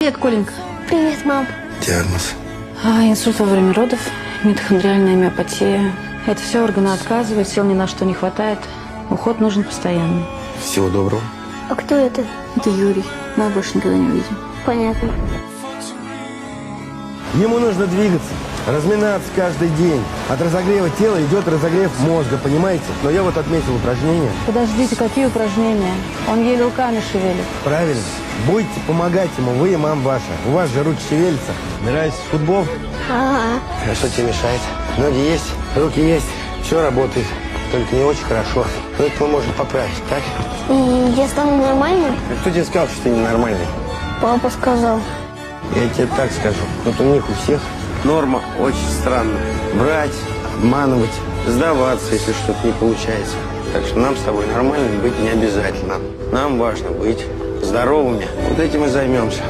Привет, Коленька. Привет, мам. Диагноз. Инсульт во время родов, митохондриальная миопатия. Это все органы отказывают, сил ни на что не хватает. Уход нужен постоянно. Всего доброго. А кто это? Это Юрий. Мы больше никогда не увидим. Понятно. Ему нужно двигаться, разминаться каждый день. От разогрева тела идет разогрев мозга, понимаете? Но я вот отметил упражнения. Подождите, какие упражнения? Он еле руками шевелит. Правильно. Будете помогать ему, вы и мама ваша. У вас же руки шевелятся. Нравится футбол? Ага. А что тебе мешает? Ноги есть, руки есть, все работает. Только не очень хорошо. Но это мы можем поправить, так? И я стану нормальным? А кто тебе сказал, что ты ненормальный? Папа сказал. Я тебе так скажу. Вот у них у всех норма очень странная. Брать, обманывать, сдаваться, если что-то не получается. Так что нам с тобой нормальными быть не обязательно. Нам важно быть здоровыми. Вот этим и займемся.